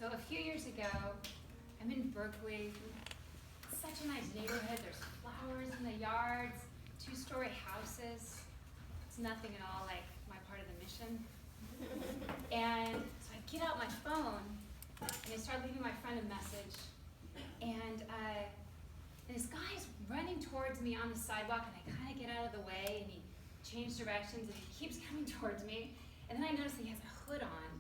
So a few years ago, I'm in Berkeley. It's such a nice neighborhood. There's flowers in the yards, 2-story houses. It's nothing at all like my part of the mission. And so I get out my phone and I start leaving my friend a message. And this guy's running towards me on the sidewalk, and I kind of get out of the way, and he changed directions, and he keeps coming towards me. And then I notice he has a hood on.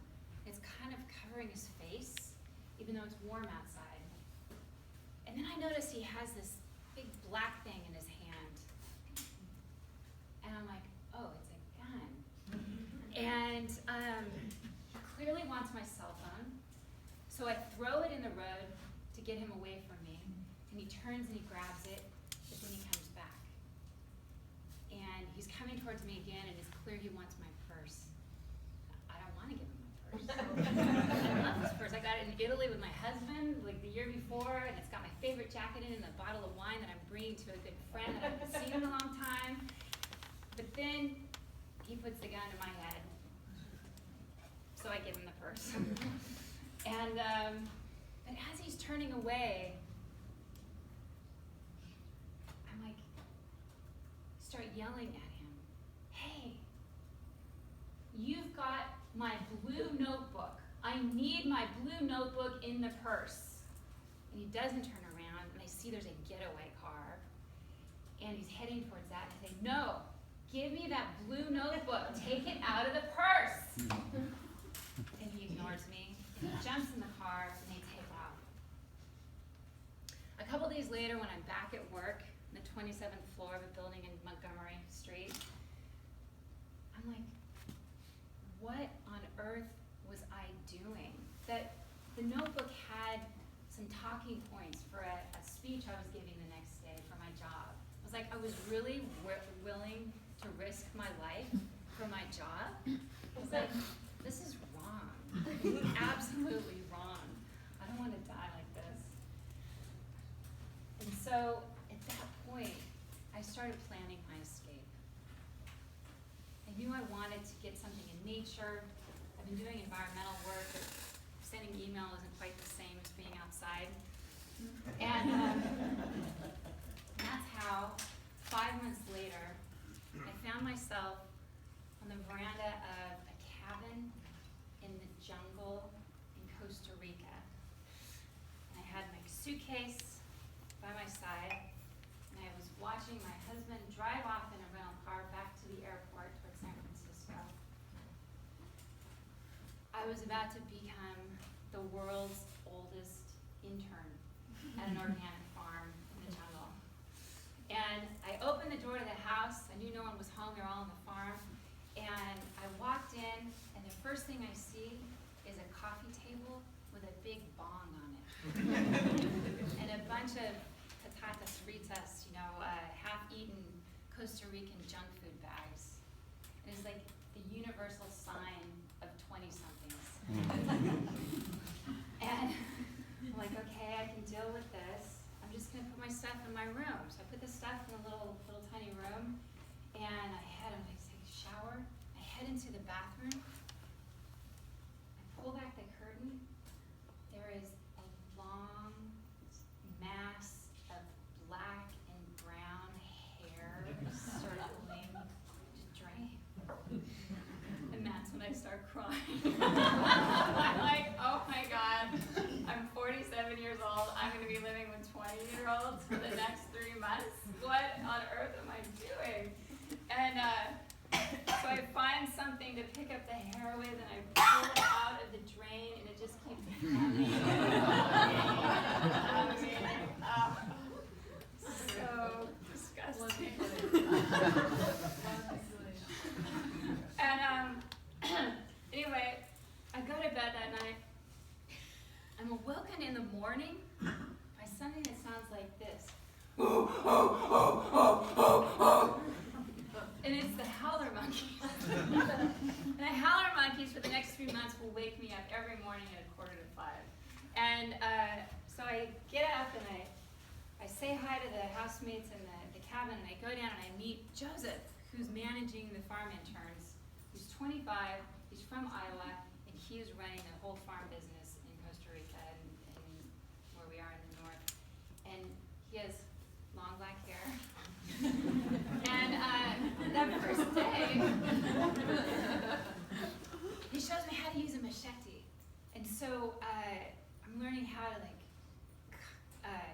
It's kind of covering his face, even though it's warm outside. And then I notice he has this big black thing in his hand. And I'm like, oh, it's a gun. And clearly wants my cell phone. So I throw it in the road to get him away from me. And he turns and he grabs it, but then he comes back. And he's coming towards me again, and it's clear he wants my purse. I don't want to give him my purse. I love this purse. I got it in Italy with my husband like the year before, and it's got my favorite jacket in it and a bottle of wine that I'm bringing to a good friend that I haven't seen in a long time. But then he puts the gun to my head. So I give him the purse. And but as he's turning away, I'm like, start yelling at him, hey, you've got my blue notebook. I need my blue notebook in the purse. And he doesn't turn around, and I see there's a getaway car, and he's heading towards that, and I say, no, give me that blue notebook. Take it out of the purse. And he ignores me, and he jumps in the car, and they take off. A couple days later, when I'm back at work, on the 27th floor of a building in Montgomery Street, I'm like, what on earth was I doing? That the notebook had some talking points for a speech I was giving the next day for my job. I was like, I was really willing to risk my life for my job. I was like, this is wrong. This is absolutely wrong. I don't want to die like this. And so at that point, I started planning my escape. I knew I wanted to get something in nature. I've been doing environmental work, but sending email isn't quite the same as being outside. And that's how, 5 months later, I found myself on the veranda of a cabin in the jungle in Costa Rica. And I had my suitcase by my side, and I was watching my husband drive off in a rental car back to the airport towards San Francisco. I was about to become the world's oldest intern at an organic farm in the jungle. And I opened the door to the house. I knew no one was home. They were all on the farm. And I walked in, and the first thing I see is a coffee table with a big bong on it. And a bunch of patatas fritas, half-eaten Costa Rican junk food bags. And it's like the universal sign of 20-somethings. And I'm like, okay, I can deal with this. I'm just gonna put my stuff in my room. So I put the stuff in a little tiny room, and I'm gonna take a shower. I head into the bathroom. I pull back the curtain. There is a long mass of black and brown hair circling the drain. And that's when I start crying. I'm like, oh my God, I'm 47 years old. I'm going to be living with 20-year-olds for the next 3 months. What on earth am I doing? And so I find something to pick up the hair with, and I pull it out of the drain, and it just keeps coming. So disgusting. And anyway, I go to bed that night. I'm awoken in the morning by something that sounds like this. And it's the howler monkeys. And the howler monkeys for the next 3 months will wake me up every morning at 4:45. And so I get up and I say hi to the housemates in the cabin, and I go down and I meet Joseph, who's managing the farm interns. He's 25, he's from Iowa, and he is running the whole farm business in Costa Rica. He has long black hair. And that first day, he shows me how to use a machete. And so I'm learning how to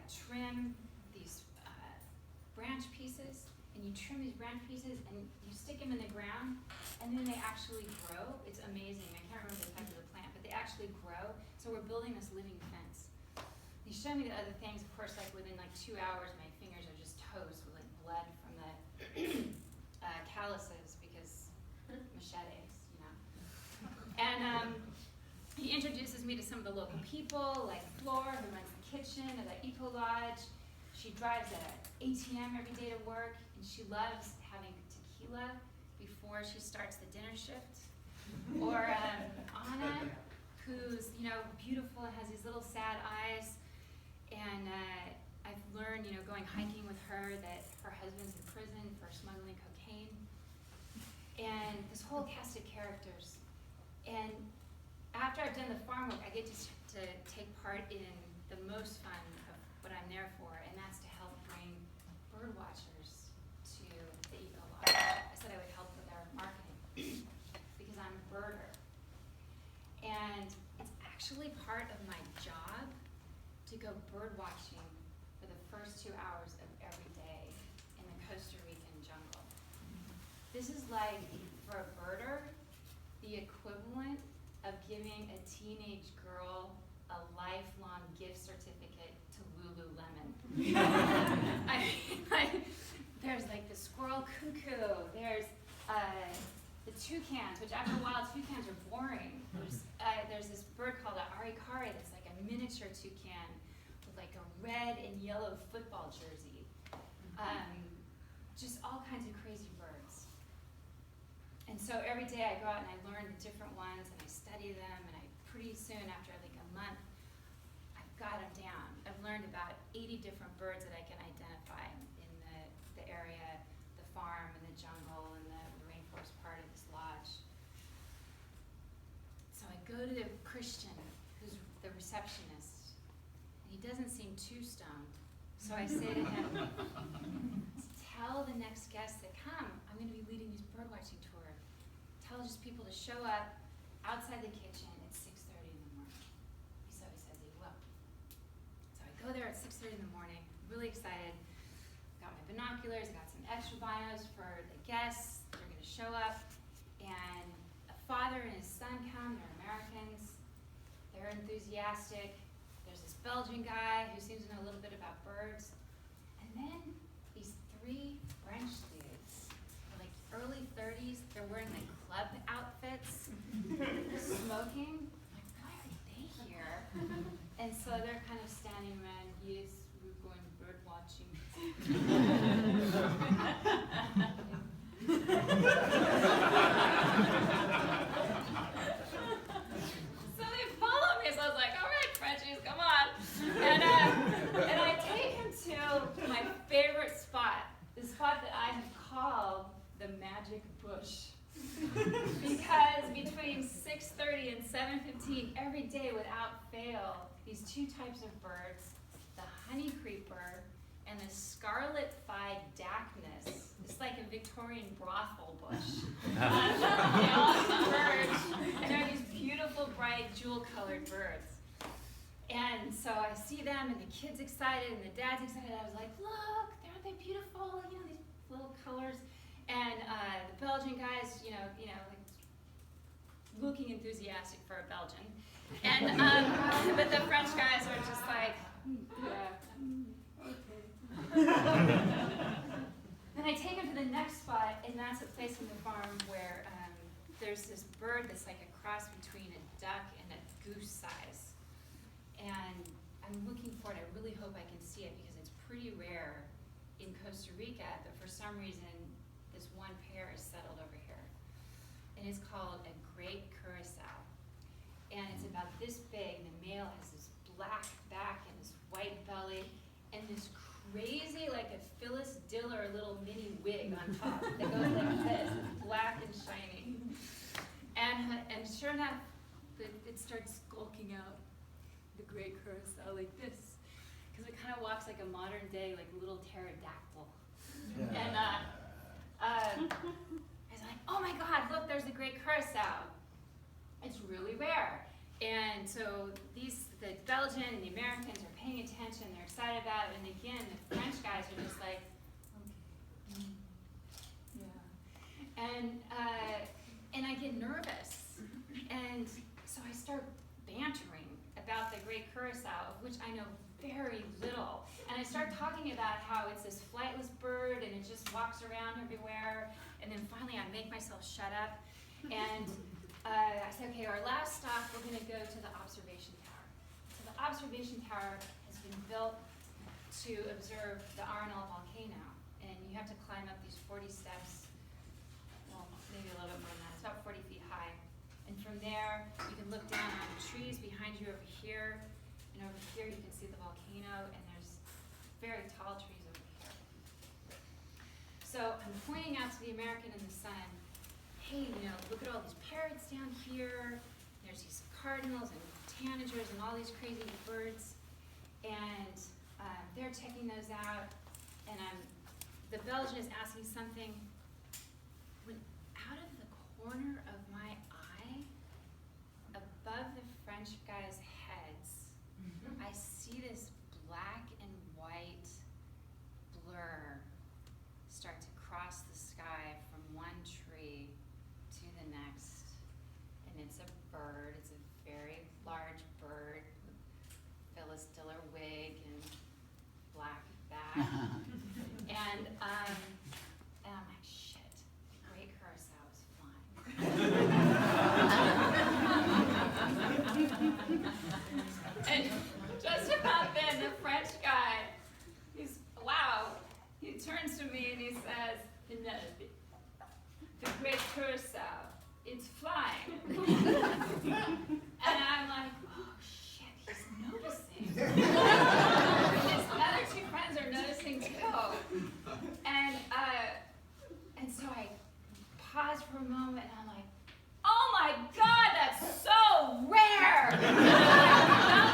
trim these branch pieces. And you trim these branch pieces and you stick them in the ground, and then they actually grow. It's amazing. I can't remember the type of the plant, but they actually grow. So we're building this living fence. He showed me the other things. Of course, like within 2 hours, my fingers are just toast with blood from the calluses because machetes, And he introduces me to some of the local people, like Flora, who runs the kitchen at the Eco Lodge. She drives an ATM every day to work, and she loves having tequila before she starts the dinner shift. Or Anna, who's beautiful and has these little sad eyes. And I've learned, going hiking with her, that her husband's in prison for smuggling cocaine. And this whole cast of characters. And after I've done the farm work, I get to take part in the most fun of what I'm there for, and that's to help bring bird watchers to the Eco Lodge. I said I would help with our marketing because I'm a birder. And it's actually part of my job to go bird watching for the first 2 hours of every day in the Costa Rican jungle. This is like, for a birder, the equivalent of giving a teenage girl a lifelong gift certificate to Lululemon. There's the squirrel cuckoo, there's the toucans, which after a while toucans are boring. There's this bird called an arikari that's like a miniature toucan with a red and yellow football jersey. Just all kinds of crazy birds. And so every day I go out and I learn the different ones and I study them, and pretty soon after a month, I've got them down. I've learned about 80 different birds that I can identify in the area, the farm and the jungle and the rainforest part of this lodge. So I go to the Christian, who's the receptionist, and he doesn't seem too stoned. So I say to him, tell the next guests that come, I'm going to be leading this birdwatching tour. Tell just people to show up outside the kitchen at 6:30 in the morning. So he says he will. So I go there at 6:30 in the morning, really excited. Got my binoculars, got some extra binos for the guests. They're going to show up. And a father and his son come, they're Americans. They're enthusiastic. There's this Belgian guy who seems to know a little bit about birds. And then these 3 French dudes, early 30s, they're wearing club outfits, smoking. I'm like, why are they here? And so they're kind of standing around, yes, we're going bird watching. So they follow me, so I was like, all right, Frenchies, come on. And I take him to my favorite spot, the spot that I have called the magic bush. Because between 6:30 and 7:15 every day without fail, these 2 types of birds, the honey creeper and the scarlet-thighed Dacnus, it's like a Victorian brothel bush. They all converge, and they're these beautiful, bright, jewel-colored birds. And so I see them, and the kid's excited, and the dad's excited. I was like, look, aren't they beautiful? These little colors. And the Belgian guys, looking enthusiastic for a Belgian. And but the French guys are just like, okay. Then I take him to the next spot, and that's a place on the farm where there's this bird that's like a cross between a duck and a goose size. And I'm looking for it. I really hope I can see it because it's pretty rare in Costa Rica, but for some reason, this one pair is settled over here. And it's called a great curacao. And it's about this big. The male has this black back and this white belly and this crazy, like a Phyllis Diller little mini wig on top that goes like this, black and shiny. And sure enough, it starts skulking out, the great curacao, like this. because it kind of walks like a modern day, like little pterodactyl. Yeah. And I was like, oh my God, look, there's a great curacao. It's really rare. And so the Belgian and the Americans are paying attention, they're excited about it, and again, the French guys are just like, okay, yeah. And I get nervous. And so I start bantering about the great curacao, of which I know very little. And I start talking about how it's this flightless bird and it just walks around everywhere. And then finally I make myself shut up. And I said, okay, our last stop, we're going to go to the observation tower. So the observation tower has been built to observe the Arenal volcano. And you have to climb up these 40 steps, well, maybe a little bit more than that. It's about 40 feet high. And from there, you can look down on the trees behind you over here. And over here, you can see the volcano. And there's very tall trees over here. So I'm pointing out to the American and the son, hey, look at all these parrots down here. There's these cardinals and tanagers and all these crazy birds. And they're checking those out. And the Belgian is asking something. When out of the corner of my eye, above the French guys' heads, I see this black and white blur start to cross the sky from one tree to the next. And it's a bird, it's a very large bird, Phyllis Diller wig and black back. And I'm like, shit, the great curacao is flying. And just about then, the French guy, he turns to me and he says, Penelope, the great curacao, it's flying. And I'm like, oh shit, he's noticing. And his other two friends are noticing too. And so I pause for a moment and I'm like, oh my God, that's so rare. And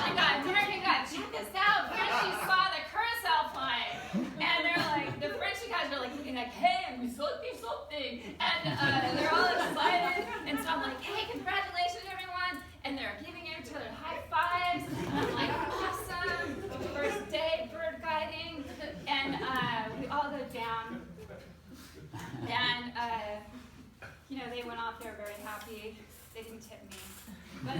I'm like, American guy, check this out. Frenchie saw the curacao flying. And they're like, the French guys are like looking like, hey, we something. And they're all excited. And so I'm like, hey, congratulations, everyone. And they're giving each other high fives. And I'm like, awesome. First day bird guiding. And we all go down. And, they went off, they were very happy. They didn't tip me. But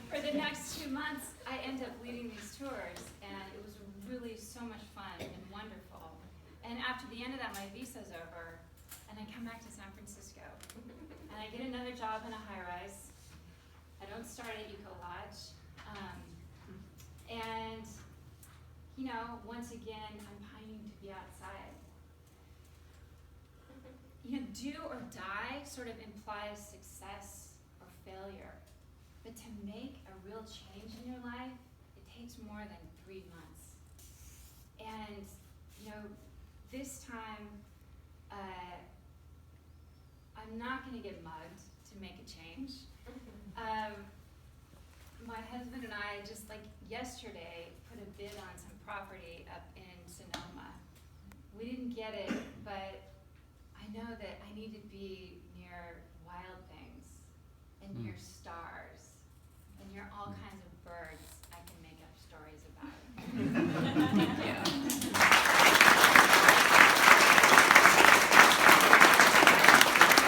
for the next 2 months, I end up leading these tours, and it was really so much fun and wonderful. And after the end of that, my visa's over, and I come back to San Francisco. And I get another job in a high-rise. I don't start at Eco Lodge. And, once again, I'm pining to be outside. Do or die sort of implies success or failure. But to make a real change in your life, it takes more than 3 months. And, this time, I'm not going to get mugged to make a change. My husband and I just yesterday put a bid on some property up in Sonoma. We didn't get it, but I know that I need to be near